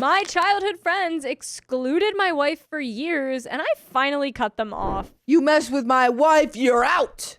My childhood friends excluded my wife for years, and I finally cut them off. You mess with my wife, you're out.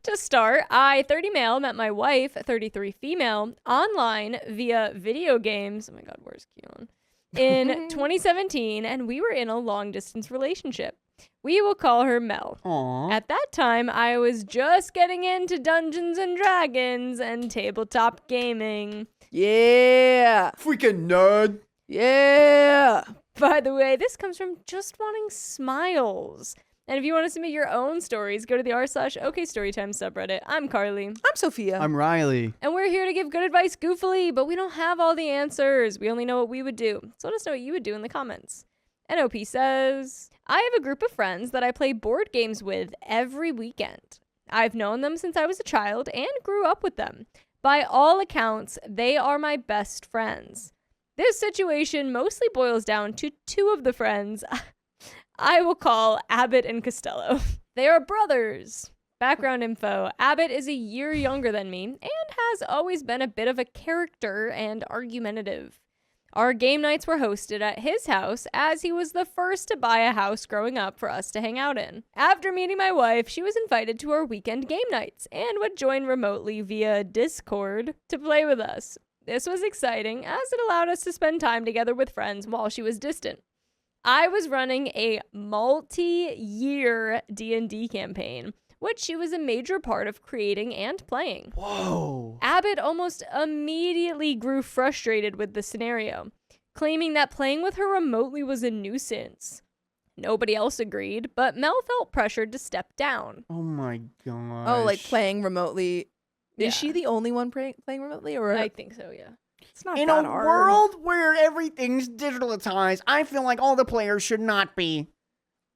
To start, I, 30 male, met my wife, 33 female, online via video games. Oh my God, where's Keon? In 2017, and we were in a long-distance relationship. We will call her Mel. Aww. At that time, I was just getting into Dungeons and Dragons and tabletop gaming. Yeah. Freaking nerd. Yeah. By the way, this comes from just wanting smiles. And if you want to submit your own stories, go to the r/OKStorytime subreddit. I'm Carly. I'm Sophia. I'm Riley. And we're here to give good advice goofily, but we don't have all the answers. We only know what we would do. So let us know what you would do in the comments. NOP says, I have a group of friends that I play board games with every weekend. I've known them since I was a child and grew up with them. By all accounts, they are my best friends. This situation mostly boils down to two of the friends I will call Abbott and Costello. They are brothers. Background info. Abbott is a year younger than me and has always been a bit of a character and argumentative. Our game nights were hosted at his house as he was the first to buy a house growing up for us to hang out in. After meeting my wife, she was invited to our weekend game nights and would join remotely via Discord to play with us. This was exciting as it allowed us to spend time together with friends while she was distant. I was running a multi-year D&D campaign, which she was a major part of creating and playing. Whoa. Abbott almost immediately grew frustrated with the scenario, claiming that playing with her remotely was a nuisance. Nobody else agreed, but Mel felt pressured to step down. Oh my gosh. Oh, like playing remotely. Yeah. Is she the only one playing remotely? Or I think so, yeah. it's not in that a hard. world where everything's digitalized, I feel like all the players should not be.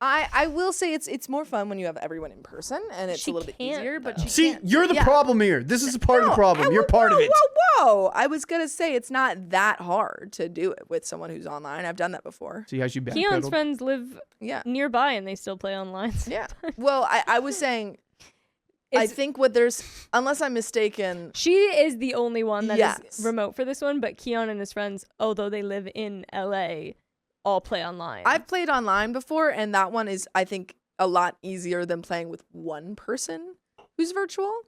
I will say it's more fun when you have everyone in person and it's She a little bit can't, easier. But though. she See, can't. you're the Yeah. problem here. This is a part of the No, problem. You're part of it. Whoa. I was gonna say it's not that hard to do it with someone who's online. I've done that before. See how she Keon's backpedaled? friends live Yeah. nearby and they still play online. Yeah. Well, I was saying, I think what there's, unless I'm mistaken. She is the only one that Yes. is remote for this one, but Keon and his friends, although they live in LA, all play online. I've played online before, and that one is, I think, a lot easier than playing with one person who's virtual.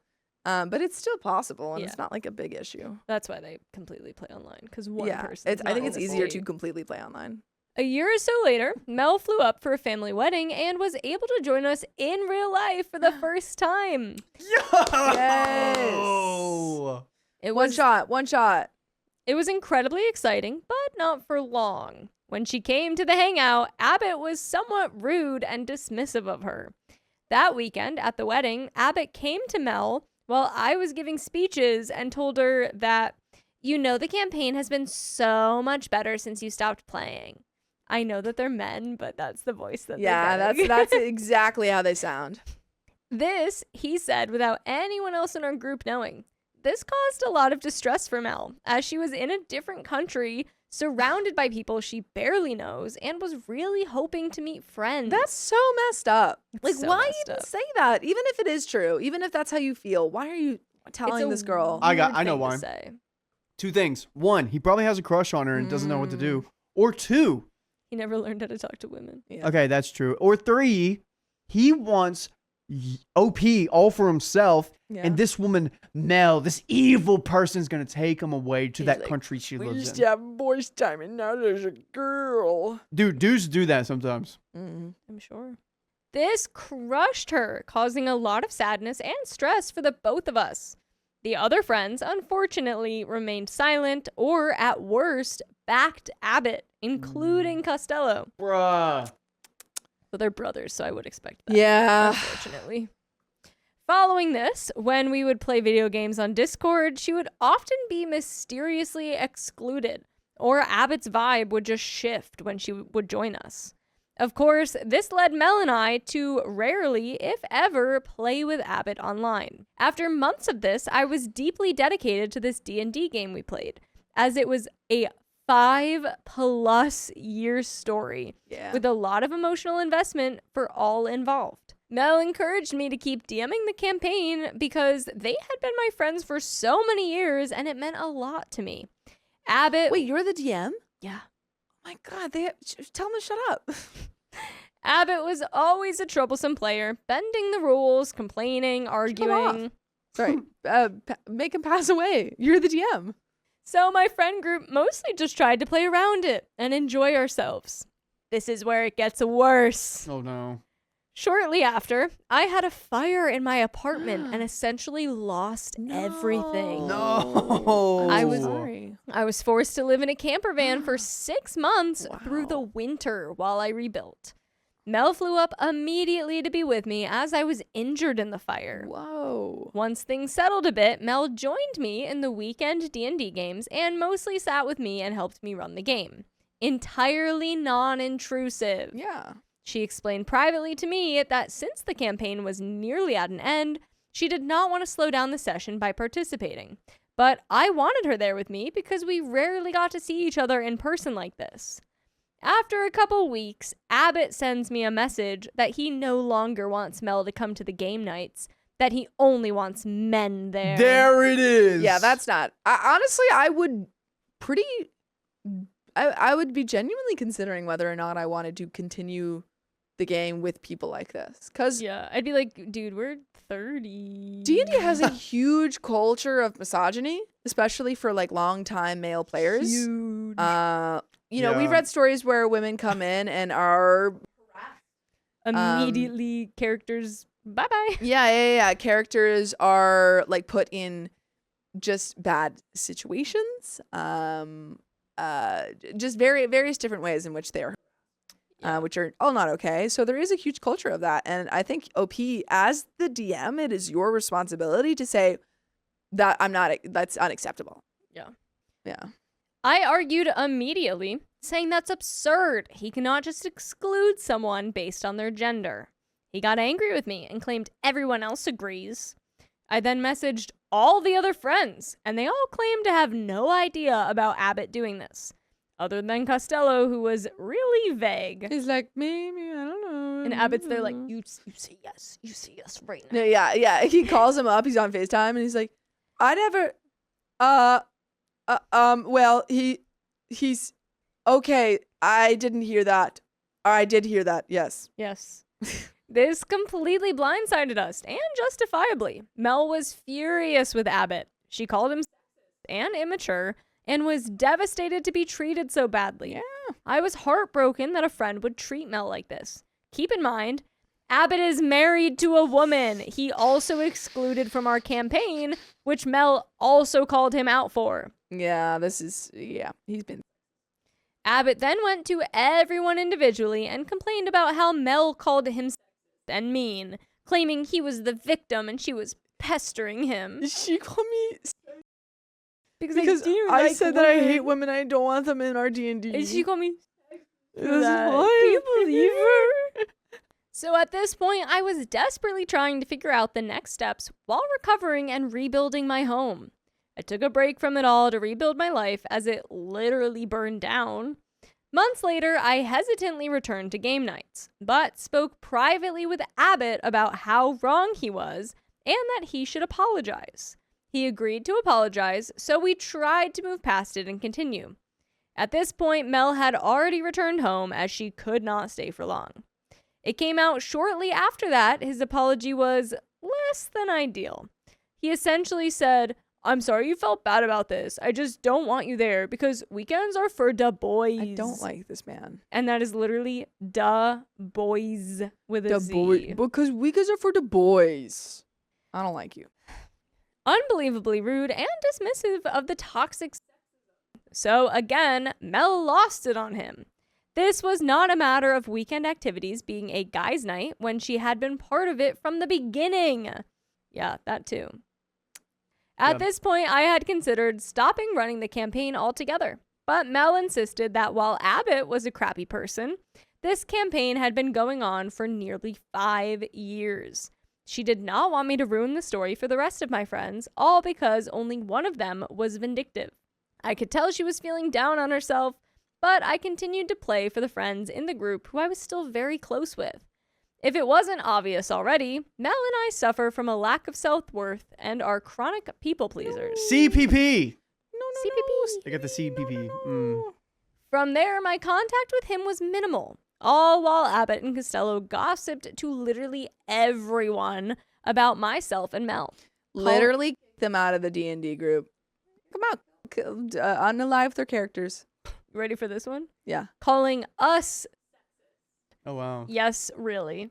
But it's still possible, and Yeah. it's not like a big issue. That's why they completely play online, because one Yeah, person. is I not think it's in the easier to state. completely play online. A year or so later, Mel flew up for a family wedding and was able to join us in real life for the first time. Yo! It One was shot. It was incredibly exciting, but not for long. When she came to the hangout, Abbott was somewhat rude and dismissive of her. That weekend at the wedding, Abbott came to Mel while I was giving speeches and told her that, the campaign has been so much better since you stopped playing. I know that they're men, but that's the voice that Yeah, they're getting. that's exactly how they sound. This, he said, without anyone else in our group knowing. This caused a lot of distress for Mel, as she was in a different country, surrounded by people she barely knows, and was really hoping to meet friends. That's so messed up. Like, so why messed even up. say that? Even if it is true, even if that's how you feel, why are you telling this girl? I know Weird thing to why. say. Two things. One, he probably has a crush on her and doesn't know what to do. Or two, He never learned how to talk to women. Yeah. okay, that's true. Or three, he wants OP all for himself, Yeah. and this woman, Mel, this evil person's gonna take him away to He's that like, country she We lives used in. to have voice time, and now there's a girl. Dude, dudes do that sometimes. Mm. I'm sure. This crushed her, causing a lot of sadness and stress for the both of us. The other friends, unfortunately, remained silent or, at worst, backed Abbott, including Costello. Bruh. But they're brothers, so I would expect that. Yeah. Unfortunately. Following this, when we would play video games on Discord, she would often be mysteriously excluded, or Abbott's vibe would just shift when she would join us. Of course, this led Mel and I to rarely, if ever, play with Abbott online. After months of this, I was deeply dedicated to this D&D game we played, as it was a 5+ year story Yeah. with a lot of emotional investment for all involved. Mel encouraged me to keep DMing the campaign because they had been my friends for so many years and it meant a lot to me. Abbott... Wait, you're the DM? Yeah. My God, tell him to shut up. Abbott was always a troublesome player, bending the rules, complaining, arguing. Sorry, make him pass away. You're the DM. So my friend group mostly just tried to play around it and enjoy ourselves. This is where it gets worse. Oh no. Shortly after, I had a fire in my apartment and essentially lost everything. No. I was sorry. I was forced to live in a camper van for 6 months through the Wow. winter while I rebuilt. Mel flew up immediately to be with me as I was injured in the fire. Whoa. Once things settled a bit, Mel joined me in the weekend D&D games and mostly sat with me and helped me run the game. Entirely non-intrusive. Yeah. She explained privately to me that since the campaign was nearly at an end, she did not want to slow down the session by participating. But I wanted her there with me because we rarely got to see each other in person like this. After a couple weeks, Abbott sends me a message that he no longer wants Mel to come to the game nights, that he only wants men there. There it is. Yeah, that's not. Honestly, I would I would be genuinely considering whether or not I wanted to continue the game with people like this. Because Yeah, I'd be like, dude, we're 30. D&D has a huge culture of misogyny, especially for like long-time male players. Huge. You know, we've Yeah. read stories where women come in and are Immediately, characters, bye-bye. yeah. Characters are like put in just bad situations. Just various different ways in which they are, which are all not okay. So there is a huge culture of that, and I think OP, as the DM, it is your responsibility to say that that's unacceptable. Yeah. Yeah. I argued immediately, saying that's absurd. He cannot just exclude someone based on their gender. He got angry with me and claimed everyone else agrees. I then messaged all the other friends, and they all claimed to have no idea about Abbott doing this, other than Costello, who was really vague. He's like, maybe, I don't know. And Abbott's there like, you say yes right now. Yeah. He calls him up. He's on FaceTime, and he's like, I never, well, he's, okay, I didn't hear that. Or I did hear that, yes. Yes. This completely blindsided us, and justifiably. Mel was furious with Abbott. She called him sexist and immature, and was devastated to be treated so badly. Yeah. I was heartbroken that a friend would treat Mel like this. Keep in mind, Abbott is married to a woman he also excluded from our campaign, which Mel also called him out for. Yeah, he's been. Abbott then went to everyone individually and complained about how Mel called him sexist and mean, claiming he was the victim and she was pestering him. She called me Because I said that I hate women. I don't want them in our D&D. And she called me That's that. why. Can you believe her? So at this point, I was desperately trying to figure out the next steps while recovering and rebuilding my home. I took a break from it all to rebuild my life as it literally burned down. Months later, I hesitantly returned to game nights, but spoke privately with Abbott about how wrong he was and that he should apologize. He agreed to apologize, so we tried to move past it and continue. At this point, Mel had already returned home as she could not stay for long. It came out shortly after that his apology was less than ideal. He essentially said, I'm sorry you felt bad about this. I just don't want you there because weekends are for da boys. I don't like this man. And that is literally da boys with a Z. Because weekends are for the boys. I don't like you. Unbelievably rude and dismissive of the toxic sexism. So again, Mel lost it on him. This was not a matter of weekend activities being a guy's night when she had been part of it from the beginning. Yeah, that too. At this point, I had considered stopping running the campaign altogether. But Mel insisted that while Abbott was a crappy person, this campaign had been going on for nearly 5 years. She did not want me to ruin the story for the rest of my friends, all because only one of them was vindictive. I could tell she was feeling down on herself, but I continued to play for the friends in the group who I was still very close with. If it wasn't obvious already, Mel and I suffer from a lack of self-worth and are chronic people pleasers. CPP. No. CPP. I got the CPP. No. From there, my contact with him was minimal, all while Abbott and Costello gossiped to literally everyone about myself and Mel. Literally kick them out of the D&D group. Come out. Unalive their characters. Ready for this one? Yeah. Calling us, Oh, wow. yes, really,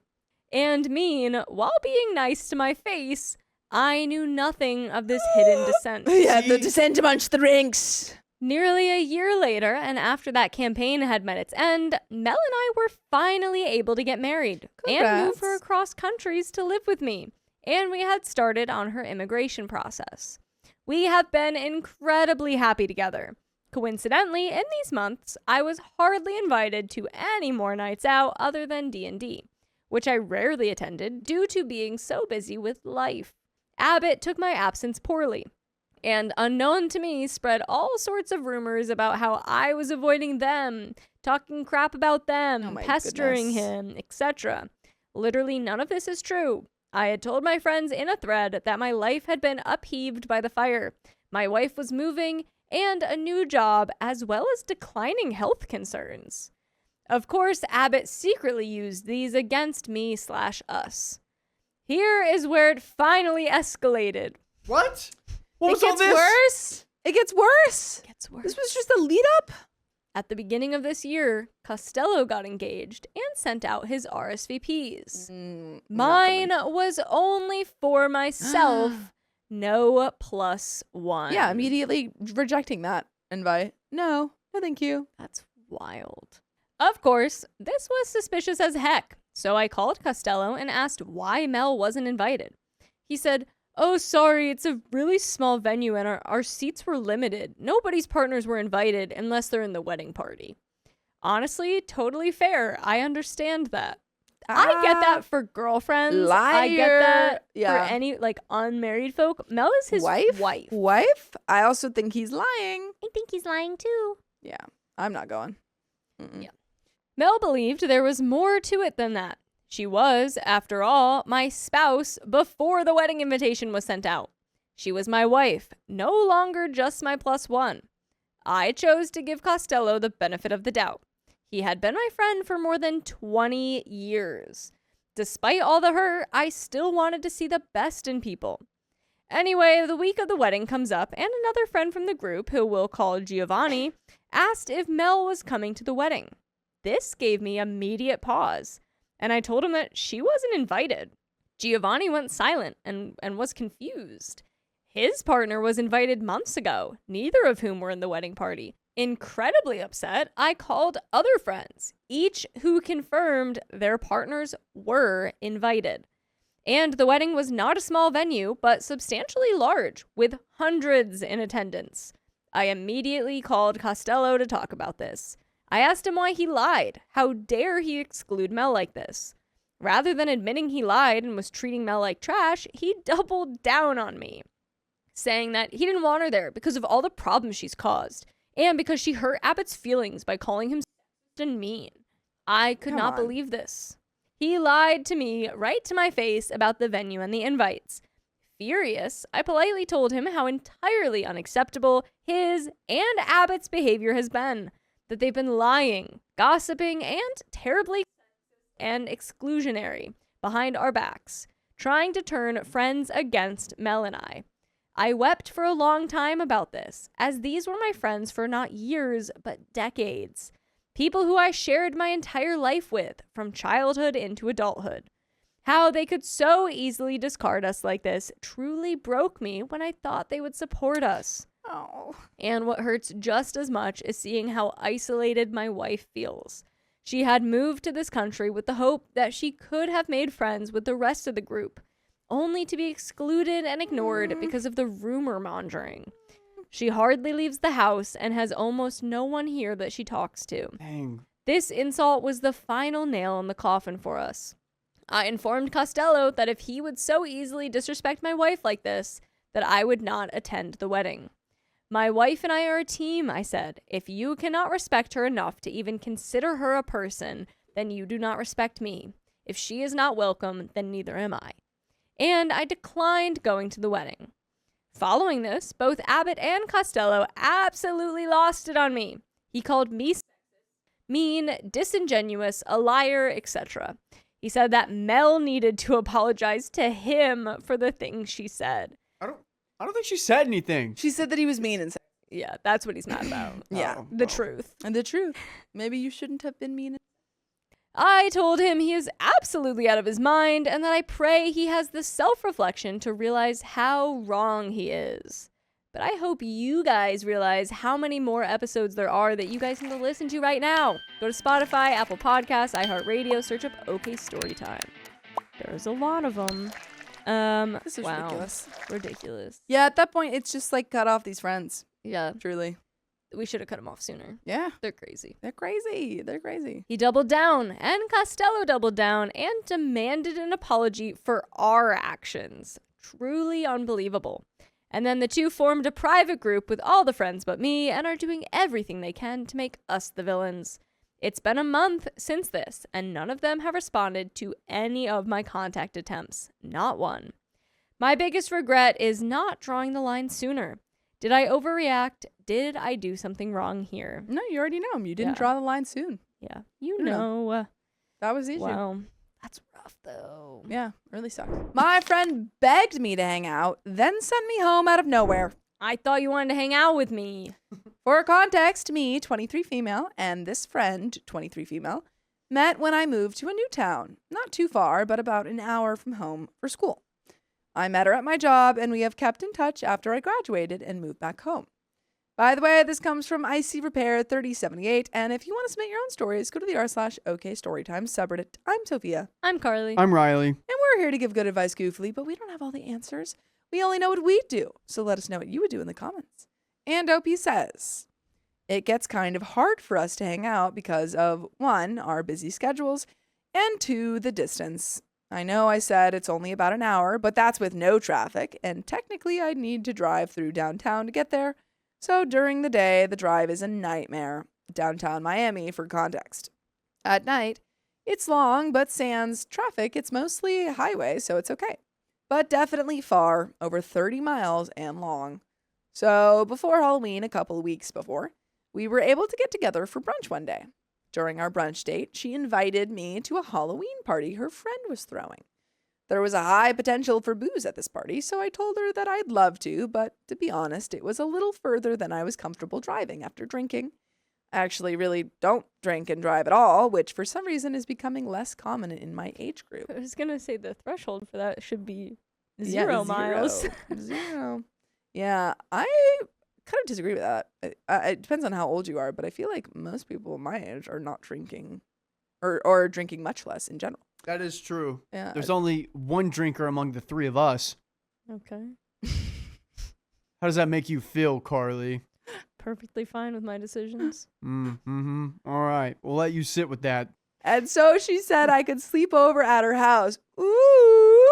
and mean while being nice to my face. I knew nothing of this hidden dissent. Yeah, the descent amongst the ranks. Nearly a year later, and after that campaign had met its end, Mel and I were finally able to get married and move her across countries to live with me. And we had started on her immigration process. We have been incredibly happy together. Coincidentally, in these months, I was hardly invited to any more nights out other than D&D, which I rarely attended due to being so busy with life. Abbott took my absence poorly, and unknown to me, spread all sorts of rumors about how I was avoiding them, talking crap about them, pestering him, etc. Literally none of this is true. I had told my friends in a thread that my life had been upheaved by the fire. My wife was moving, and a new job, as well as declining health concerns. Of course, Abbott secretly used these against me/us. Here is where it finally escalated. What? What was It all gets this? worse. It gets worse. Gets worse. This was just a lead up. At the beginning of this year, Costello got engaged and sent out his RSVPs. Mine was only for myself, no +1. Yeah, immediately rejecting that invite. No, thank you. That's wild. Of course, this was suspicious as heck, so I called Costello and asked why Mel wasn't invited. He said, "Oh, sorry, it's a really small venue and our seats were limited. Nobody's partners were invited unless they're in the wedding party." Honestly, totally fair. I understand that. I get that for girlfriends. Liar. I get that Yeah. for any unmarried folk. Mel is his Wife? wife. Wife? I also think he's lying. I think he's lying too. Yeah, I'm not going. Mm-mm. Yeah. Mel believed there was more to it than that. She was, after all, my spouse before the wedding invitation was sent out. She was my wife, no longer just my +1. I chose to give Costello the benefit of the doubt. He had been my friend for more than 20 years. Despite all the hurt, I still wanted to see the best in people. Anyway, the week of the wedding comes up, and another friend from the group, who we'll call Giovanni, asked if Mel was coming to the wedding. This gave me immediate pause, and I told him that she wasn't invited. Giovanni went silent and was confused. His partner was invited months ago, neither of whom were in the wedding party. Incredibly upset, I called other friends, each who confirmed their partners were invited. And the wedding was not a small venue, but substantially large, with hundreds in attendance. I immediately called Costello to talk about this. I asked him why he lied. How dare he exclude Mel like this? Rather than admitting he lied and was treating Mel like trash, he doubled down on me, saying that he didn't want her there because of all the problems she's caused, and because she hurt Abbott's feelings by calling him sexist and mean. I could not believe this. He lied to me right to my face about the venue and the invites. Furious, I politely told him how entirely unacceptable his and Abbott's behavior has been, that they've been lying, gossiping, and terribly and exclusionary behind our backs, trying to turn friends against Mel and I. I wept for a long time about this, as these were my friends for not years, but decades. People who I shared my entire life with, from childhood into adulthood. How they could so easily discard us like this truly broke me when I thought they would support us. Oh. And what hurts just as much is seeing how isolated my wife feels. She had moved to this country with the hope that she could have made friends with the rest of the group, only to be excluded and ignored because of the rumor mongering. She hardly leaves the house and has almost no one here that she talks to. Dang. This insult was the final nail in the coffin for us. I informed Costello that if he would so easily disrespect my wife like this, that I would not attend the wedding. My wife and I are a team, I said. If you cannot respect her enough to even consider her a person, then you do not respect me. If she is not welcome, then neither am I. And I declined going to the wedding. Following this, both Abbott and Costello absolutely lost it on me. He called me mean, disingenuous, a liar, etc. He said that Mel needed to apologize to him for the things she said. I don't think she said anything. She said that he was mean and Yeah, that's what he's mad about. yeah, The truth. and the truth. Maybe you shouldn't have been mean. I told him he is absolutely out of his mind and that I pray he has the self-reflection to realize how wrong he is. But I hope you guys realize how many more episodes there are that you guys need to listen to right now. Go to Spotify, Apple Podcasts, iHeartRadio, search up OK Storytime. There's a lot of them. This is wow. ridiculous. Ridiculous. Yeah, at that point, it's just like cut off these friends. Yeah, Truly. we should have cut him off sooner. Yeah, They're crazy. they're crazy. They're crazy. He doubled down, and Costello doubled down, and demanded an apology for our actions. Truly unbelievable. And then the two formed a private group with all the friends but me, and are doing everything they can to make us the villains. It's been a month since this, and none of them have responded to any of my contact attempts. Not one. My biggest regret is not drawing the line sooner. Did I overreact? Did I do something wrong here? No, you already know him. You didn't Yeah. draw the line soon. Yeah, you You know. know. That was the issue. Wow. That's rough, though. Yeah, really sucks. My friend begged me to hang out, then sent me home out of nowhere. I thought you wanted to hang out with me. For context, me, 23 female, and this friend, 23 female, met when I moved to a new town. Not too far, but about an hour from home for school. I met her at my job, and we have kept in touch after I graduated and moved back home. By the way, this comes from IC Repair 3078, and if you want to submit your own stories, go to the r/OK Storytime subreddit. I'm Sophia, I'm Carly. I'm Riley. and we're here to give good advice goofily, but we don't have all the answers. We only know what we do, so let us know what you would do in the comments. And OP says, it gets kind of hard for us to hang out because of, 1, our busy schedules, and 2, the distance. I know I said it's only about an hour, but that's with no traffic, and technically I'd need to drive through downtown to get there. So during the day, the drive is a nightmare. Downtown Miami, for context. At night, it's long, but sans traffic, it's mostly highway, so it's okay. But definitely far, over 30 miles and long. So before Halloween, a couple of weeks before, we were able to get together for brunch one day. During our brunch date, she invited me to a Halloween party her friend was throwing. There was a high potential for booze at this party, so I told her that I'd love to, but to be honest, it was a little further than I was comfortable driving after drinking. I actually really don't drink and drive at all, which for some reason is becoming less common in my age group. I was going to say the threshold for that should be Yeah, 0 miles. 0. Yeah, I kind of disagree with that. It depends on how old you are, but I feel like most people my age are not drinking or drinking much less in general. That is true. Yeah. There's only one drinker among the three of us. Okay. How does that make you feel, Carly? Perfectly fine with my decisions. Mm-hmm. All right. We'll let you sit with that. And so she said I could sleep over at her house. Ooh.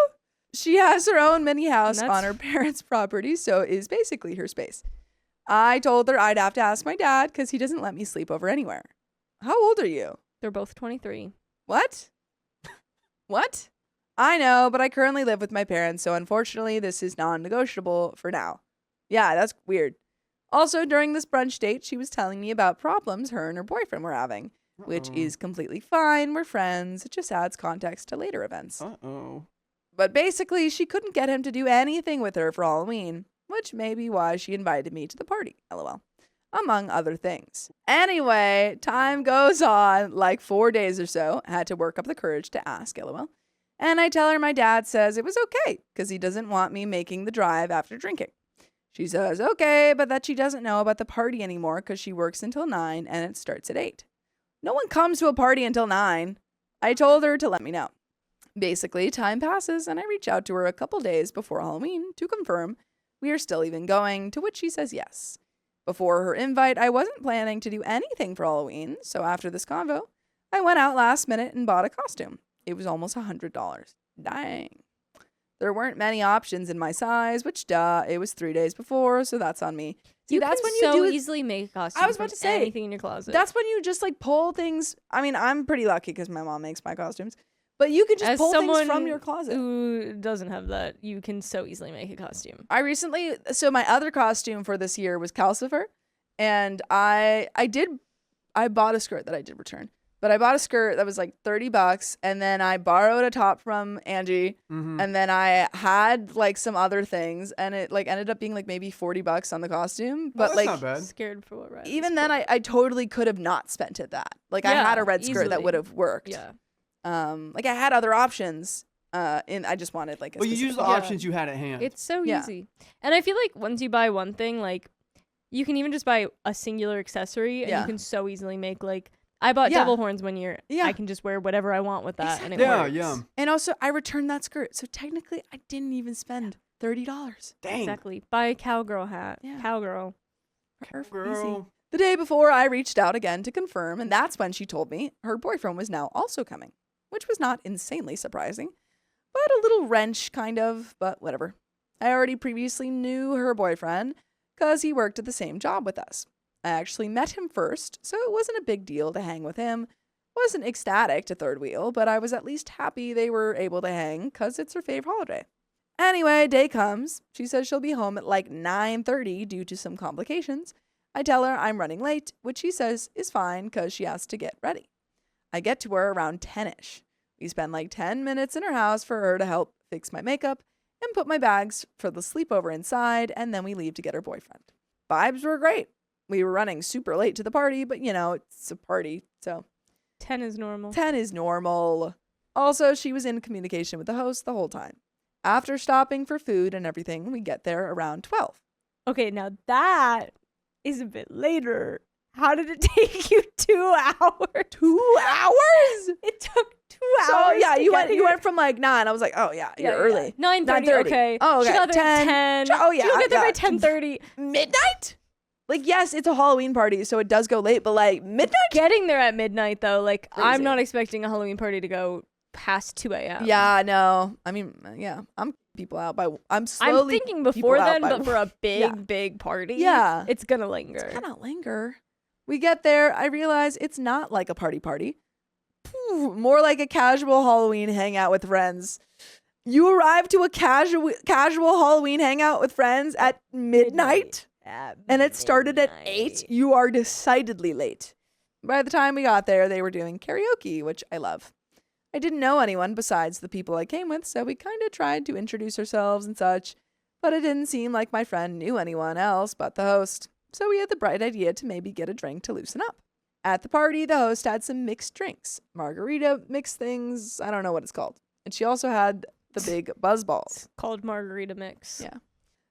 She has her own mini house That's- on her parents' property, so it is basically her space. I told her I'd have to ask my dad because he doesn't let me sleep over anywhere. How old are you? They're both 23. What? What? I know, but I currently live with my parents, so unfortunately this is non-negotiable for now. Yeah, that's weird. Also, during this brunch date, she was telling me about problems her and her boyfriend were having, which is completely fine. We're friends. It just adds context to later events. Uh-oh. But basically, she couldn't get him to do anything with her for Halloween, which may be why she invited me to the party, lol, among other things. Anyway, time goes on, like 4 days or so. I had to work up the courage to ask, lol. And I tell her my dad says it was okay because he doesn't want me making the drive after drinking. She says okay, but that she doesn't know about the party anymore because she works until 9 and it starts at 8. No one comes to a party until 9. I told her to let me know. Basically, time passes and I reach out to her a couple days before Halloween to confirm we are still even going, to which she says yes. Before her invite, I wasn't planning to do anything for Halloween, so after this convo, I went out last minute and bought a costume. It was almost $100. Dang. There weren't many options in my size, which it was 3 days before, so that's on me. See, You that's can when you so do it. easily make a costume I was about from to say, anything in your closet. That's when you just like pull things. I mean, I'm pretty lucky because my mom makes my costumes, but you can just As pull things someone from your closet. who doesn't have that, you can so easily make a costume. So my other costume for this year was Calcifer, and I I bought a skirt that I did return. But I bought a skirt that was like $30, and then I borrowed a top from Angie, and then I had like some other things, and it like ended up being like maybe $40 on the costume. But that's like not bad. Scared for what Riley's even then, I totally could have not spent it that. Like I had a red skirt that would have worked. Yeah. Like I had other options. And I just wanted like. Well, you use the options you had at hand. It's so easy, and I feel like once you buy one thing, like you can even just buy a singular accessory, and you can so easily make like. I bought devil horns one year. Yeah. I can just wear whatever I want with that, and it works. Yeah. And also, I returned that skirt, so technically, I didn't even spend $30. Dang. Exactly. Buy a cowgirl hat. Yeah. Cowgirl. Easy. The day before, I reached out again to confirm, and that's when she told me her boyfriend was now also coming, which was not insanely surprising, but a little wrench, kind of, but whatever. I already previously knew her boyfriend because he worked at the same job with us. I actually met him first, so it wasn't a big deal to hang with him. Wasn't ecstatic to third wheel, but I was at least happy they were able to hang because it's her favorite holiday. Anyway, day comes. She says she'll be home at like 9:30 due to some complications. I tell her I'm running late, which she says is fine because she has to get ready. I get to her around 10ish. We spend like 10 minutes in her house for her to help fix my makeup and put my bags for the sleepover inside, and then we leave to get her boyfriend. Vibes were great. We were running super late to the party, but it's a party, so 10 is normal. 10 is normal. Also, she was in communication with the host the whole time. After stopping for food and everything, we get there around 12. Okay, now that is a bit later. How did it take you 2 hours? 2 hours? It took 2 So hours. yeah, you went from like 9. I was like, oh yeah, you're early. 9:30. Okay. Oh, okay. She got there at 10. Oh yeah. She got there by 10:30. Midnight? Like, yes, it's a Halloween party, so it does go late, but like midnight? Getting there at midnight though, like Crazy. I'm not expecting a Halloween party to go past 2 a.m. Yeah, no. I mean, yeah, I'm slowly I'm thinking before then, but for a big party, it's gonna linger. It's gonna linger. We get there, I realize it's not like a party. More like a casual Halloween hangout with friends. You arrive to a casual Halloween hangout with friends at midnight? And it started at 8. You are decidedly late. By the time we got there, they were doing karaoke, which I love. I didn't know anyone besides the people I came with, so we kind of tried to introduce ourselves and such, but it didn't seem like my friend knew anyone else but the host, so we had the bright idea to maybe get a drink to loosen up. At the party, the host had some mixed drinks, margarita mixed things, I don't know what it's called. And she also had the big buzz balls. It's called margarita mix. Yeah.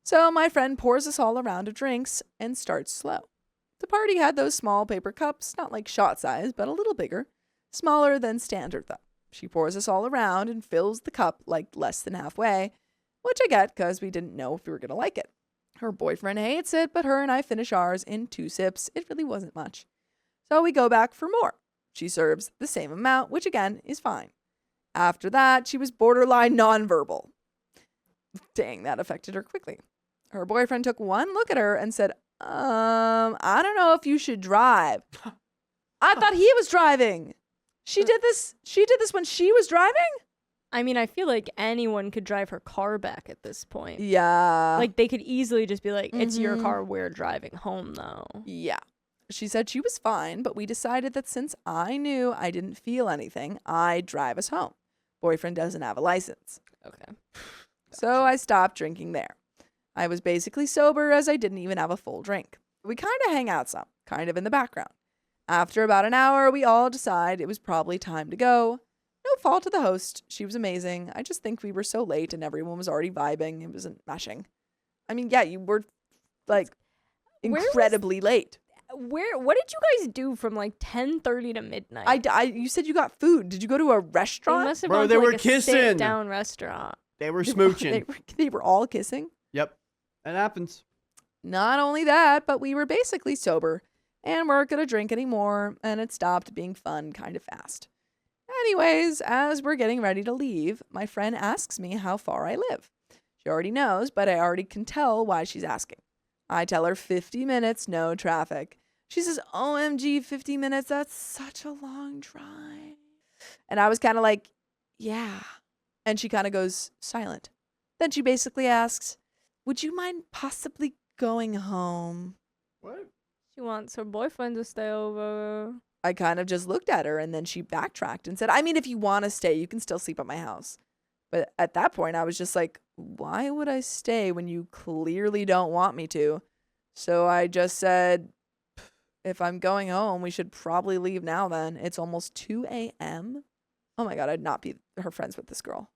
So my friend pours us all a round of drinks and starts slow. The party had those small paper cups, not like shot size, but a little bigger. Smaller than standard, though. She pours us all around and fills the cup like less than halfway, which I get because we didn't know if we were going to like it. Her boyfriend hates it, but her and I finish ours in 2 sips. It really wasn't much. So we go back for more. She serves the same amount, which again is fine. After that, she was borderline nonverbal. Dang, that affected her quickly. Her boyfriend took one look at her and said, I don't know if you should drive. I thought he was driving. She did this when she was driving? I mean, I feel like anyone could drive her car back at this point. Yeah. Like they could easily just be like, it's your car, we're driving home though. Yeah. She said she was fine, but we decided that since I knew I didn't feel anything, I'd drive us home. Boyfriend doesn't have a license. Okay. So I stopped drinking there. I was basically sober as I didn't even have a full drink. We kind of hang out some, kind of in the background. After about an hour, we all decide it was probably time to go. No fault to the host. She was amazing. I just think we were so late and everyone was already vibing. It wasn't meshing. I mean, yeah, you were like incredibly late. What did you guys do from like 10:30 to midnight? You said you got food. Did you go to a restaurant? They must have Bro, gone they to were like a kissing. sit-down restaurant. They were smooching. They were all kissing? Yep. That happens. Not only that, but we were basically sober and weren't going to drink anymore, and it stopped being fun kind of fast. Anyways, as we're getting ready to leave, my friend asks me how far I live. She already knows, but I already can tell why she's asking. I tell her 50 minutes, no traffic. She says, OMG, 50 minutes, that's such a long drive. And I was kind of like, yeah. And she kind of goes silent. Then she basically asks, would you mind possibly going home? What? She wants her boyfriend to stay over. I kind of just looked at her and then she backtracked and said, I mean, if you want to stay, you can still sleep at my house. But at that point, I was just like, why would I stay when you clearly don't want me to? So I just said, if I'm going home, we should probably leave now then. It's almost 2 a.m. Oh my God, I'd not be her friends with this girl.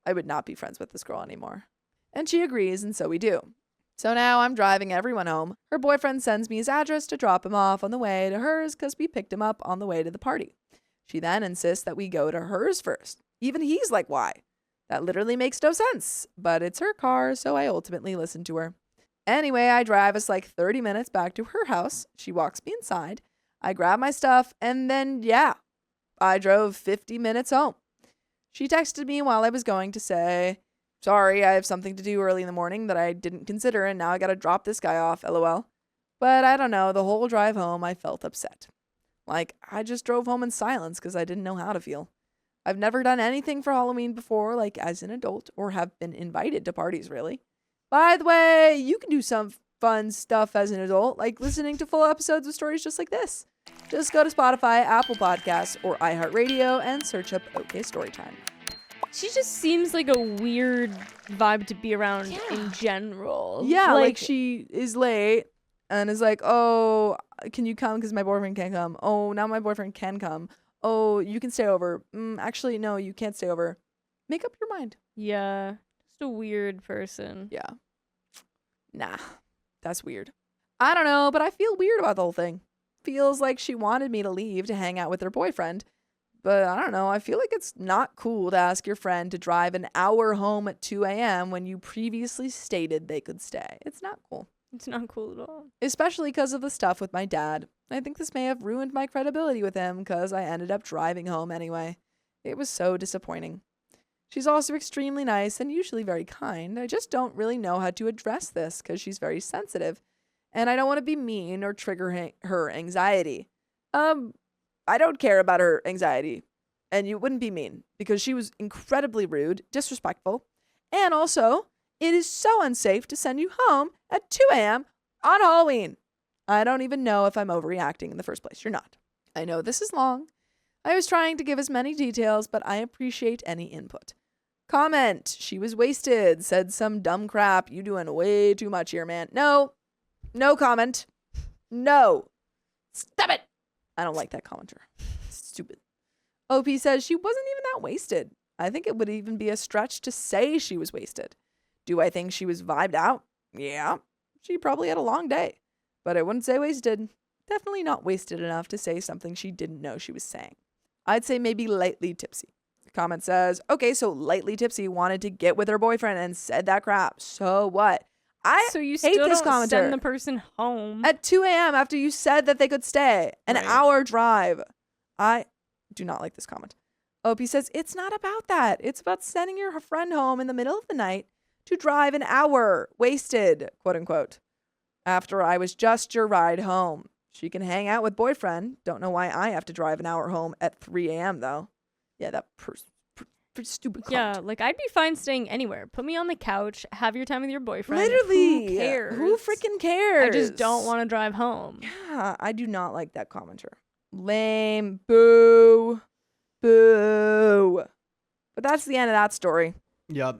I would not be friends with this girl anymore. And she agrees, and so we do. So now I'm driving everyone home. Her boyfriend sends me his address to drop him off on the way to hers because we picked him up on the way to the party. She then insists that we go to hers first. Even he's like, why? That literally makes no sense. But it's her car, so I ultimately listen to her. Anyway, I drive us like 30 minutes back to her house. She walks me inside. I grab my stuff, and then, I drove 50 minutes home. She texted me while I was going to say, sorry, I have something to do early in the morning that I didn't consider, and now I gotta drop this guy off, lol. But I don't know, the whole drive home I felt upset. Like, I just drove home in silence because I didn't know how to feel. I've never done anything for Halloween before, like as an adult, or have been invited to parties, really. By the way, you can do some fun stuff as an adult, like listening to full episodes of stories just like this. Just go to Spotify, Apple Podcasts, or iHeartRadio and search up OK Storytime. She just seems like a weird vibe to be around in general. Yeah, like she is late and is like, oh, can you come because my boyfriend can't come? Oh, now my boyfriend can come. Oh, you can stay over. Actually, no, you can't stay over. Make up your mind. Yeah, just a weird person. Yeah. Nah, that's weird. I don't know, but I feel weird about the whole thing. Feels like she wanted me to leave to hang out with her boyfriend. But I don't know, I feel like it's not cool to ask your friend to drive an hour home at 2 a.m. when you previously stated they could stay. It's not cool. It's not cool at all. Especially because of the stuff with my dad. I think this may have ruined my credibility with him because I ended up driving home anyway. It was so disappointing. She's also extremely nice and usually very kind. I just don't really know how to address this because she's very sensitive. And I don't want to be mean or trigger her anxiety. I don't care about her anxiety. And you wouldn't be mean because she was incredibly rude, disrespectful. And also, it is so unsafe to send you home at 2 a.m. on Halloween. I don't even know if I'm overreacting in the first place. You're not. I know this is long. I was trying to give as many details, but I appreciate any input. Comment. She was wasted. Said some dumb crap. You doing way too much here, man. No. No comment. No. Stop it. I don't like that commenter. Stupid. OP says she wasn't even that wasted. I think it would even be a stretch to say she was wasted. Do I think she was vibed out? Yeah. She probably had a long day. But I wouldn't say wasted. Definitely not wasted enough to say something she didn't know she was saying. I'd say maybe lightly tipsy. The comment says, okay, so lightly tipsy wanted to get with her boyfriend and said that crap. So what? So you hate still this don't commenter. send the person home At 2 a.m. after you said that they could stay. An hour drive. I do not like this comment. OP says, it's not about that. It's about sending your friend home in the middle of the night to drive an hour. Wasted, quote unquote. After I was just your ride home. She can hang out with boyfriend. Don't know why I have to drive an hour home at 3 a.m. though. Yeah, that pretty stupid comment. Yeah, like I'd be fine staying anywhere. Put me on the couch, have your time with your boyfriend. Literally. Who cares? Who freaking cares? I just don't want to drive home. Yeah, I do not like that commenter. Lame. Boo. Boo. But that's the end of that story. Yep.